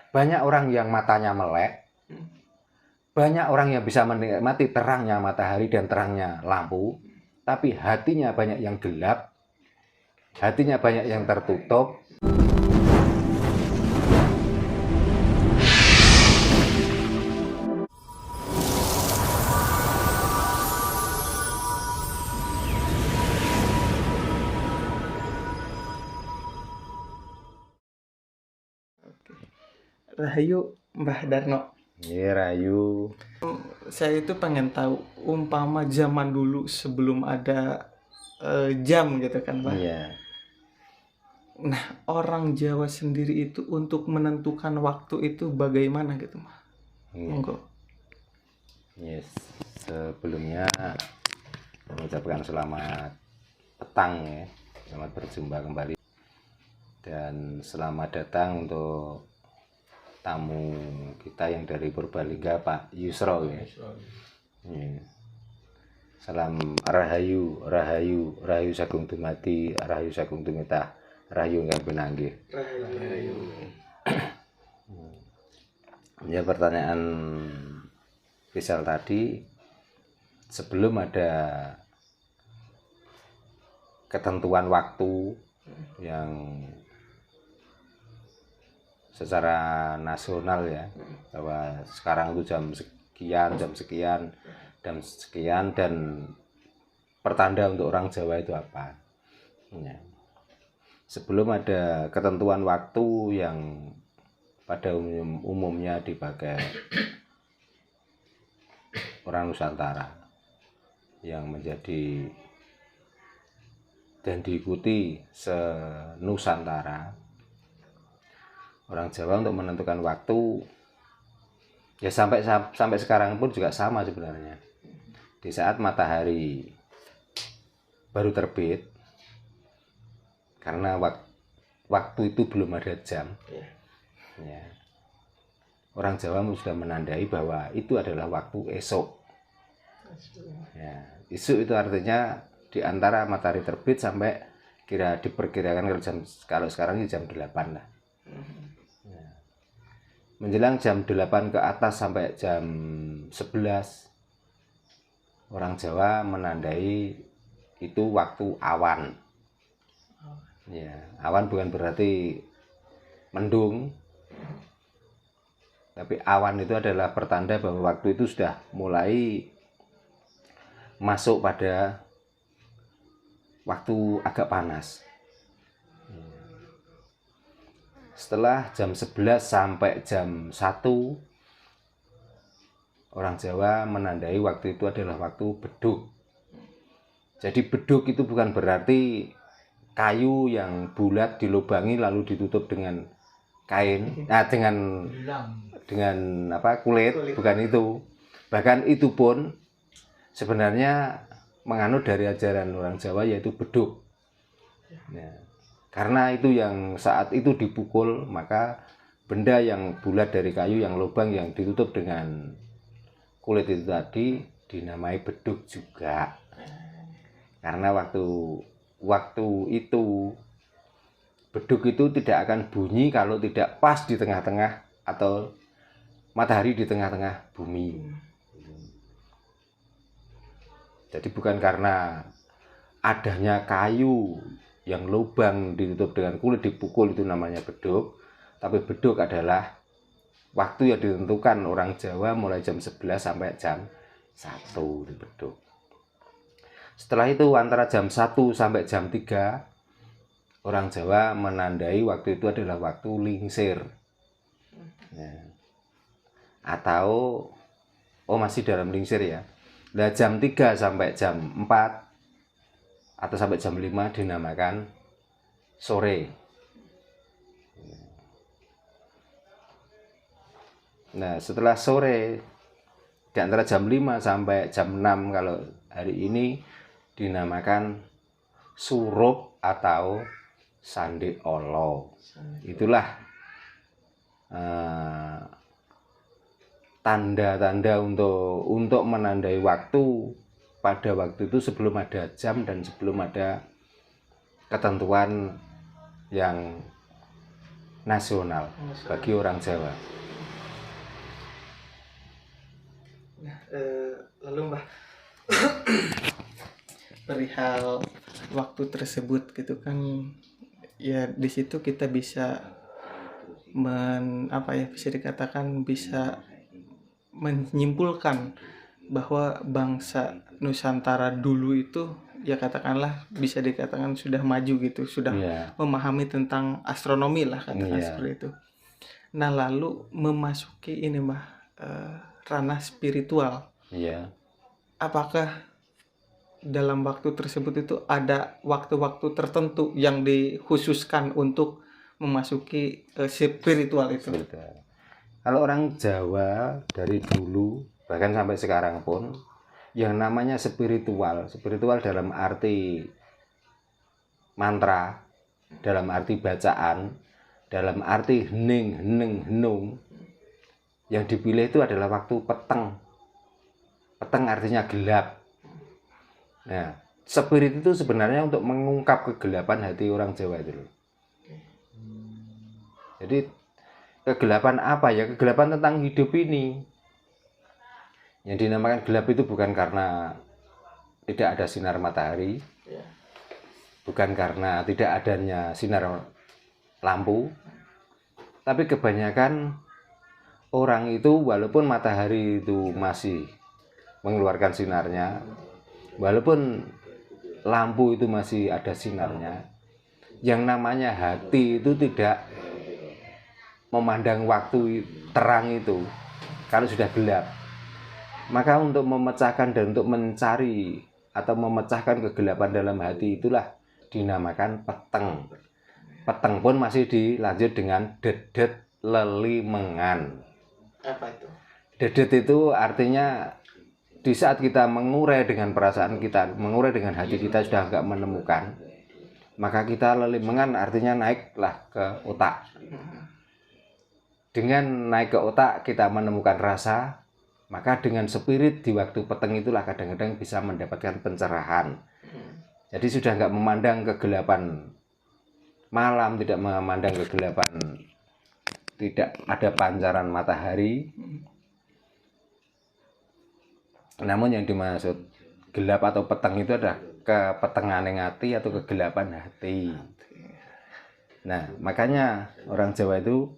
Banyak orang yang matanya melek, banyak orang yang bisa menikmati terangnya matahari dan terangnya lampu, tapi hatinya banyak yang gelap, hatinya banyak yang tertutup. Rahayu Mbah Darno. Iya, Rahayu. Saya itu pengen tahu umpama zaman dulu sebelum ada jam gitu kan, Mbah. Iya. Nah, orang Jawa sendiri itu untuk menentukan waktu itu bagaimana gitu, Mbah? Monggo. Yes. Sebelumnya mengucapkan selamat petang ya. Selamat berjumpa kembali. Dan selamat datang untuk tamu kita yang dari Purbalingga, Pak Yusro ya. Salam Rahayu, Rahayu, Rahayu Sagung Dumadi, Rahayu Sagung Tumitah, Rahayu nggak benanggih. Rahayu. Ya, pertanyaan Rizal tadi, sebelum ada ketentuan waktu yang secara nasional ya, bahwa sekarang itu jam sekian dan pertanda untuk orang Jawa itu apa ya. Sebelum ada ketentuan waktu yang pada umumnya dipakai orang Nusantara yang menjadi dan diikuti se-Nusantara, orang Jawa untuk menentukan waktu ya sampai sekarang pun juga sama sebenarnya. Di saat matahari baru terbit, karena waktu itu belum ada jam ya, orang Jawa sudah menandai bahwa itu adalah waktu esok ya. Esok itu artinya di antara matahari terbit sampai diperkirakan kalau sekarang ini jam 8 lah. Menjelang jam 8 ke atas sampai jam 11, orang Jawa menandai itu waktu awan ya. Awan bukan berarti mendung, tapi awan itu adalah pertanda bahwa waktu itu sudah mulai masuk pada waktu agak panas. Setelah jam 11 sampai jam 1, orang Jawa menandai waktu itu adalah waktu beduk. Jadi beduk itu bukan berarti kayu yang bulat dilubangi lalu ditutup dengan kain, dengan kulit, bukan itu. Bahkan itu pun sebenarnya menganut dari ajaran orang Jawa, yaitu beduk. Ya. Karena itu yang saat itu dipukul, maka benda yang bulat dari kayu yang lubang yang ditutup dengan kulit itu tadi dinamai beduk juga. Karena waktu itu beduk itu tidak akan bunyi kalau tidak pas di tengah-tengah atau matahari di tengah-tengah bumi. Jadi bukan karena adanya kayu yang lubang ditutup dengan kulit dipukul itu namanya beduk, tapi beduk adalah waktu yang ditentukan orang Jawa mulai jam 11 sampai jam 1 di beduk. Setelah itu antara jam 1 sampai jam 3, orang Jawa menandai waktu itu adalah waktu lingsir ya. Atau masih dalam lingsir ya. Nah, jam 3 sampai jam 4 atau sampai jam 5 dinamakan sore. Nah, setelah sore di antara jam 5 sampai jam 6 kalau hari ini dinamakan surup atau sande olo. Itulah tanda-tanda untuk menandai waktu pada waktu itu sebelum ada jam dan sebelum ada ketentuan yang nasional bagi orang Jawa. Nah, lalu Mbah, perihal waktu tersebut gitu kan, ya di situ kita bisa bisa dikatakan bisa menyimpulkan bahwa bangsa Nusantara dulu itu ya katakanlah bisa dikatakan sudah maju gitu, sudah memahami tentang astronomi lah katakan seperti itu. Nah lalu memasuki ini Mbah, ranah spiritual. Apakah dalam waktu tersebut itu ada waktu-waktu tertentu yang dikhususkan untuk memasuki spiritual itu? Kalau orang Jawa dari dulu bahkan sampai sekarang pun yang namanya spiritual dalam arti mantra, dalam arti bacaan, dalam arti hening, henung, yang dipilih itu adalah waktu peteng. Peteng artinya gelap. Nah, spirit itu sebenarnya untuk mengungkap kegelapan hati orang Jawa itu loh. Jadi kegelapan apa ya? Kegelapan tentang hidup ini. Yang dinamakan gelap itu bukan karena tidak ada sinar matahari, bukan karena tidak adanya sinar lampu, tapi kebanyakan orang itu walaupun matahari itu masih mengeluarkan sinarnya, walaupun lampu itu masih ada sinarnya, yang namanya hati itu tidak memandang waktu terang itu kalau sudah gelap. Maka untuk memecahkan dan untuk mencari atau memecahkan kegelapan dalam hati itulah dinamakan peteng. Peteng pun masih dilanjut dengan dedet lelimengan. Apa itu? Dedet itu artinya di saat kita mengurai dengan perasaan kita, mengurai dengan hati kita sudah enggak menemukan, maka kita lelimengan artinya naiklah ke otak. Dengan naik ke otak kita menemukan rasa, maka dengan spirit di waktu peteng itulah kadang-kadang bisa mendapatkan pencerahan. Jadi sudah enggak memandang kegelapan malam, tidak memandang kegelapan, tidak ada pancaran matahari. Namun yang dimaksud gelap atau peteng itu adalah kepetengan hati atau kegelapan hati. Nah, makanya orang Jawa itu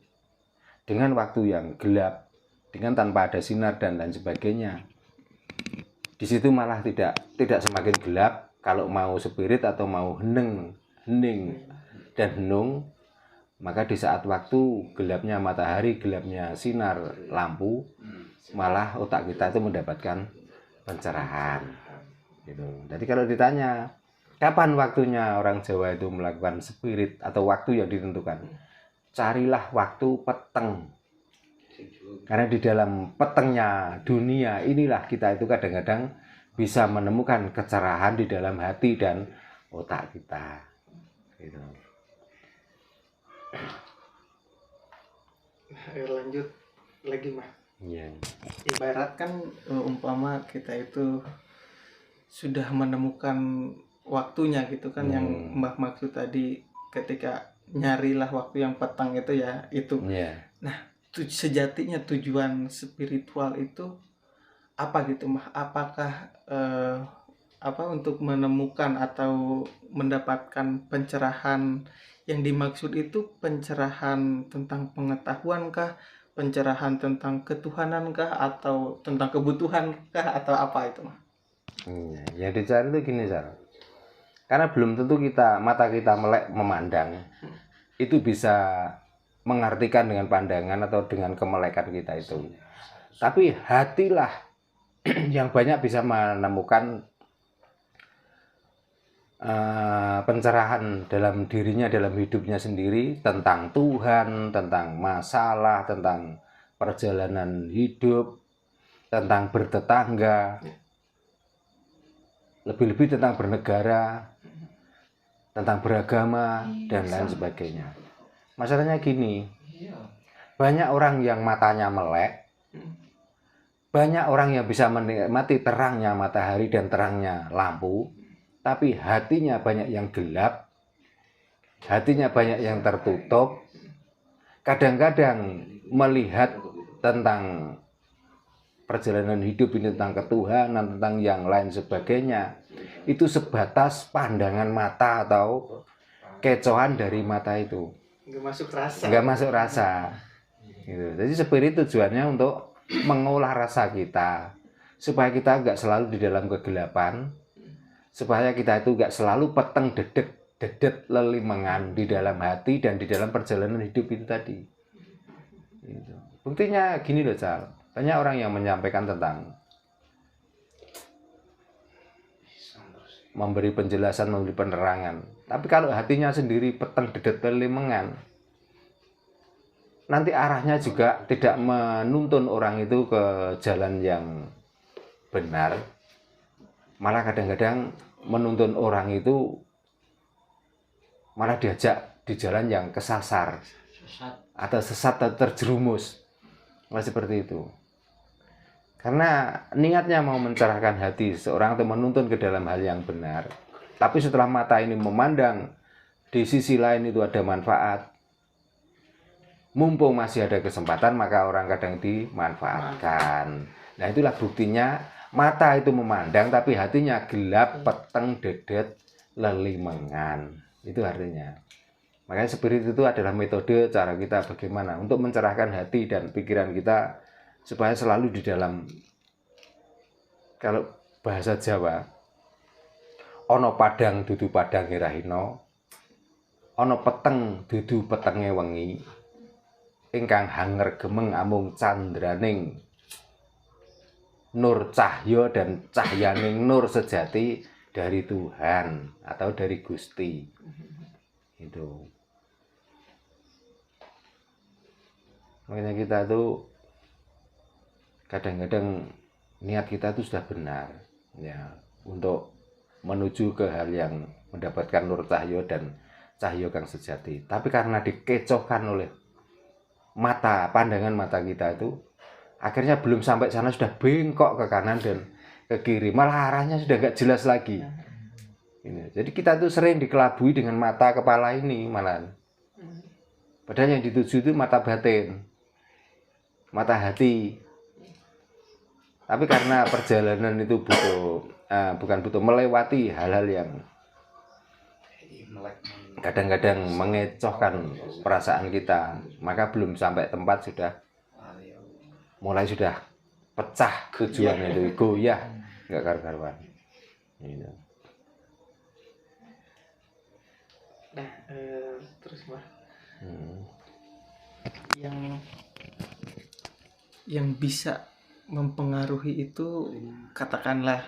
dengan waktu yang gelap, dengan tanpa ada sinar dan lain sebagainya, di situ malah tidak semakin gelap. Kalau mau spirit atau mau hening dan henung, maka di saat waktu gelapnya matahari, gelapnya sinar lampu, malah otak kita itu mendapatkan pencerahan gitu. Jadi kalau ditanya kapan waktunya orang Jawa itu melakukan spirit atau waktu yang ditentukan, carilah waktu peteng. Karena di dalam petengnya dunia inilah kita itu kadang-kadang bisa menemukan kecerahan di dalam hati dan otak kita gitu. Lanjut lagi Mas. Ibarat kan umpama kita itu sudah menemukan waktunya gitu kan, yang Mbah maksud tadi ketika nyarilah waktu yang petang itu ya itu. Nah, sejatinya tujuan spiritual itu apa gitu Mbah? Apakah untuk menemukan atau mendapatkan pencerahan? Yang dimaksud itu pencerahan tentang pengetahuan kah? Pencerahan tentang ketuhanan kah? Atau tentang kebutuhan kah? Atau apa itu? Yang dicari itu gini, Sar. Karena belum tentu mata kita melek memandang itu bisa mengartikan dengan pandangan atau dengan kemelekan kita itu. Tapi hatilah yang banyak bisa menemukan pencerahan dalam dirinya, dalam hidupnya sendiri, tentang Tuhan, tentang masalah, tentang perjalanan hidup, tentang bertetangga, lebih-lebih tentang bernegara, tentang beragama, dan lain sebagainya. Masalahnya gini, banyak orang yang matanya melek, banyak orang yang bisa menikmati terangnya matahari dan terangnya lampu, tapi hatinya banyak yang gelap, hatinya banyak yang tertutup, kadang-kadang melihat tentang perjalanan hidup ini, tentang ketuhanan, tentang yang lain sebagainya, itu sebatas pandangan mata atau kecohan dari mata itu. Nggak masuk rasa. Gitu. Jadi spirit tujuannya untuk mengolah rasa kita, supaya kita nggak selalu di dalam kegelapan, supaya kita itu nggak selalu peteng dedet lelimengan di dalam hati dan di dalam perjalanan hidup itu tadi. Gitu. Buktinya gini loh, Cal. Banyak orang yang menyampaikan tentang memberi penjelasan, memberi penerangan. Tapi kalau hatinya sendiri peteng dedet lelimengan, nanti arahnya juga tidak menuntun orang itu ke jalan yang benar. Malah kadang-kadang menuntun orang itu malah diajak di jalan yang kesasar atau sesat atau terjerumus. Nah, seperti itu. Karena niatnya mau mencerahkan hati seseorang atau menuntun ke dalam hal yang benar. Tapi setelah mata ini memandang di sisi lain itu ada manfaat, mumpung masih ada kesempatan, maka orang kadang dimanfaatkan. Nah, itulah buktinya mata itu memandang tapi hatinya gelap, peteng, dedet, lelimengan. Itu artinya. Makanya spirit itu adalah metode cara kita bagaimana untuk mencerahkan hati dan pikiran kita supaya selalu di dalam, kalau bahasa Jawa, ono padang dudu padange rahina, ono peteng dudu petenge wengi, ingkang hanger gemeng amung candraning nur cahya dan cahyaning nur sejati dari Tuhan atau dari Gusti. Itu. Makanya kita tuh kadang-kadang niat kita itu sudah benar ya untuk menuju ke hal yang mendapatkan nur cahya dan cahya kang sejati. Tapi karena dikecohkan oleh mata, pandangan mata kita itu, akhirnya belum sampai sana sudah bengkok ke kanan dan ke kiri, malah arahnya sudah nggak jelas lagi. Ini. Jadi kita tuh sering dikelabui dengan mata kepala ini malahan. Padahal yang dituju itu mata batin, mata hati. Tapi karena perjalanan itu bukan melewati hal-hal yang kadang-kadang mengecohkan perasaan kita, maka belum sampai tempat sudah pecah tujuannya itu, goyah, nggak karu-karuan. Nah, terus Mas, yang bisa mempengaruhi itu katakanlah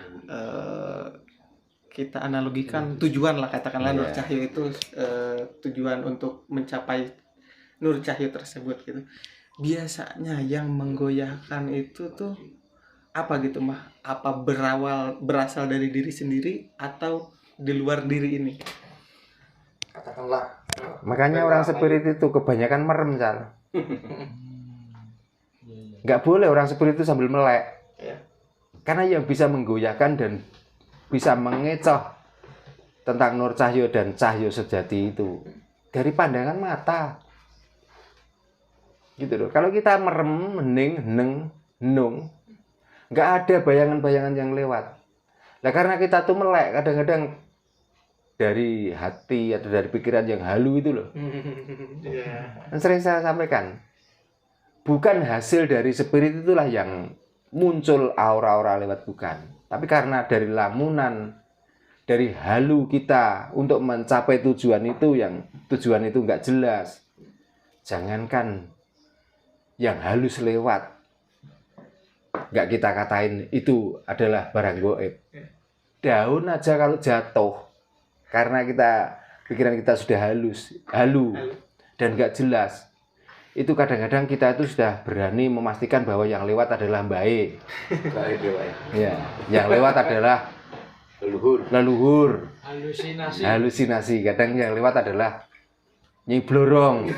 kita analogikan tujuan lah, katakanlah nur cahya itu tujuan untuk mencapai nur cahya tersebut gitu. Biasanya yang menggoyahkan itu tuh apa gitu mah? Apa berasal dari diri sendiri atau di luar diri ini? Katakanlah. Makanya orang spirit itu kebanyakan merem, Cal. Nggak boleh orang spirit itu sambil melek. Karena yang bisa menggoyahkan dan bisa mengecoh tentang nur cahyo dan cahyo sejati itu dari pandangan mata. Gitu loh. Kalau kita merem, hening, henung, nggak ada bayangan-bayangan yang lewat. Nah, karena kita tuh melek, kadang-kadang dari hati atau dari pikiran yang halu itu loh. Sering saya sampaikan. Bukan hasil dari spirit itulah yang muncul aura-aura lewat, bukan. Tapi karena dari lamunan, dari halu kita untuk mencapai tujuan itu, yang tujuan itu nggak jelas. Jangankan yang halus lewat, nggak kita katain itu adalah barang goib. Daun aja kalau jatuh, karena pikiran kita sudah halu dan nggak jelas, itu kadang-kadang kita itu sudah berani memastikan bahwa yang lewat adalah baik. Ya, yang lewat adalah leluhur. Halusinasi. Kadang yang lewat adalah Nyi Blorong,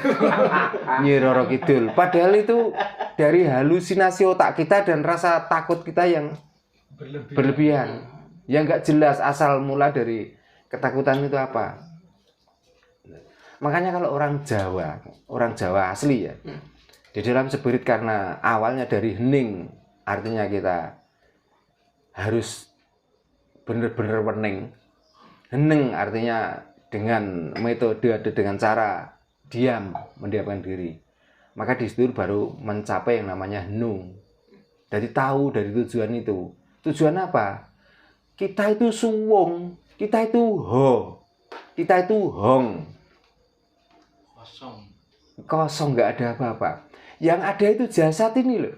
Nyi Roro Kidul. Padahal itu dari halusinasi otak kita dan rasa takut kita yang berlebihan. Yang nggak jelas asal mula dari ketakutan itu apa. Makanya kalau orang Jawa asli ya, di dalam spirit karena awalnya dari hening, artinya kita harus benar-benar wening. Hening artinya dengan metode atau dengan cara mendiamkan diri. Maka di situ baru mencapai yang namanya henung. Jadi tahu dari tujuan itu. Tujuan apa? Kita itu suwung, kita itu ho, kita itu hong. Kosong, nggak ada apa-apa. Yang ada itu jasad ini loh.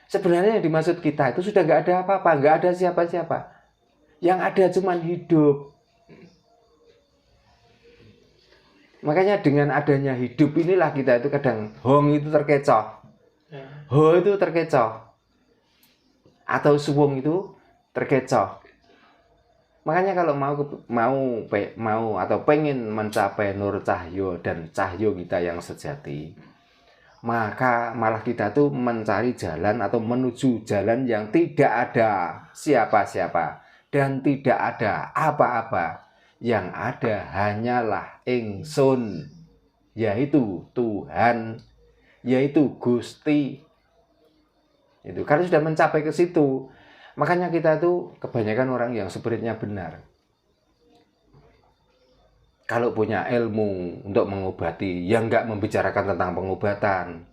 Sebenarnya yang dimaksud kita itu sudah nggak ada apa-apa, nggak ada siapa-siapa. Yang ada cuman hidup. Makanya dengan adanya hidup inilah kita itu kadang hong itu terkecoh. Ho itu terkecoh. Atau suwung itu terkecoh. Makanya kalau mau atau pengen mencapai nur cahyo dan cahyo kita yang sejati, maka malah kita tuh mencari jalan atau menuju jalan yang tidak ada siapa-siapa dan tidak ada apa-apa. Yang ada hanyalah ingsun, yaitu Tuhan, yaitu Gusti. Itu karena sudah mencapai ke situ, makanya kita tuh kebanyakan orang yang spiritnya benar. Kalau punya ilmu untuk mengobati, yang nggak membicarakan tentang pengobatan.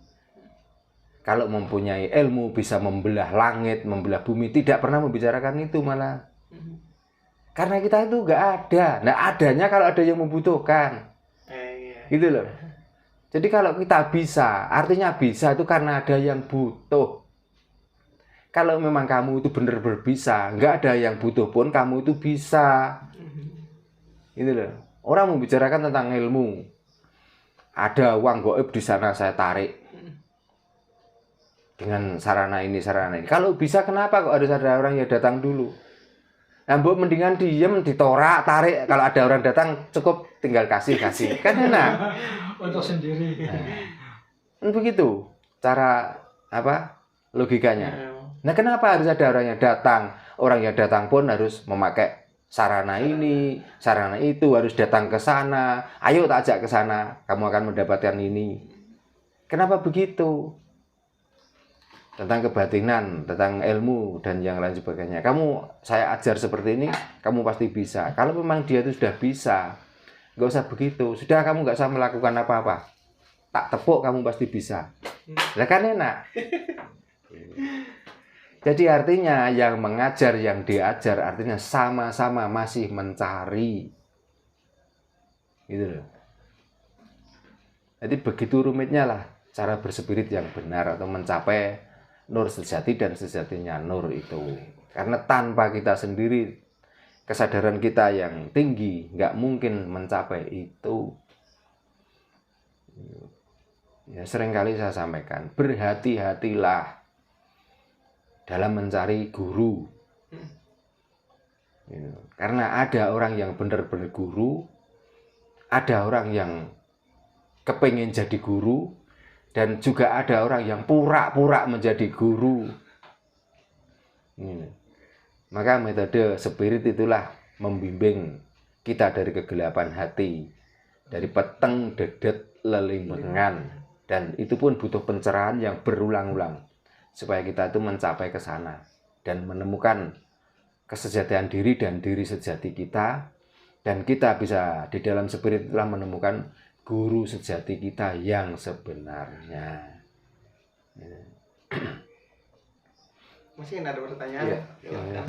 Kalau mempunyai ilmu bisa membelah langit, membelah bumi, tidak pernah membicarakan itu malah. Karena kita itu nggak ada. Nah adanya kalau ada yang membutuhkan. Gitu loh. Jadi kalau kita bisa, artinya bisa itu karena ada yang butuh. Kalau memang kamu itu benar-benar bisa, nggak ada yang butuh pun kamu itu bisa. Gitu loh. Orang membicarakan tentang ilmu. Ada uang goib di sana saya tarik. Dengan sarana ini. Kalau bisa kenapa kok harus ada orang yang datang dulu? Nah, mbok mendingan diem, ditorak, tarik. Kalau ada orang datang cukup tinggal kasih. Kan enak. Untuk sendiri. Nah, begitu cara logikanya. Nah, kenapa harus ada orang yang datang? Orang yang datang pun harus memakai sarana ini, sarana itu, harus datang ke sana. Ayo tak ajak ke sana, kamu akan mendapatkan ini. Kenapa begitu? Tentang kebatinan, tentang ilmu, dan yang lain sebagainya. Saya ajar seperti ini, kamu pasti bisa. Kalau memang dia itu sudah bisa, nggak usah begitu. Sudah kamu nggak usah melakukan apa-apa. Tak tepuk, kamu pasti bisa. Lah kan enak. Jadi artinya yang mengajar, yang diajar, artinya sama-sama masih mencari. Gitu loh. Jadi begitu rumitnya lah cara berspirit yang benar atau mencapai nur sejati dan sejatinya nur itu. Karena tanpa kita sendiri, kesadaran kita yang tinggi, nggak mungkin mencapai itu. Ya, seringkali saya sampaikan, berhati-hatilah dalam mencari guru. Karena ada orang yang benar-benar guru, ada orang yang kepengen jadi guru, dan juga ada orang yang pura-pura menjadi guru. Maka metode spirit itulah membimbing kita dari kegelapan hati, dari peteng, dedet, lelimbengan, dan itu pun butuh pencerahan yang berulang-ulang supaya kita itu mencapai ke sana dan menemukan kesejatian diri dan diri sejati kita, dan kita bisa di dalam spirit itulah menemukan guru sejati kita yang sebenarnya. Masih ada pertanyaan? Ya.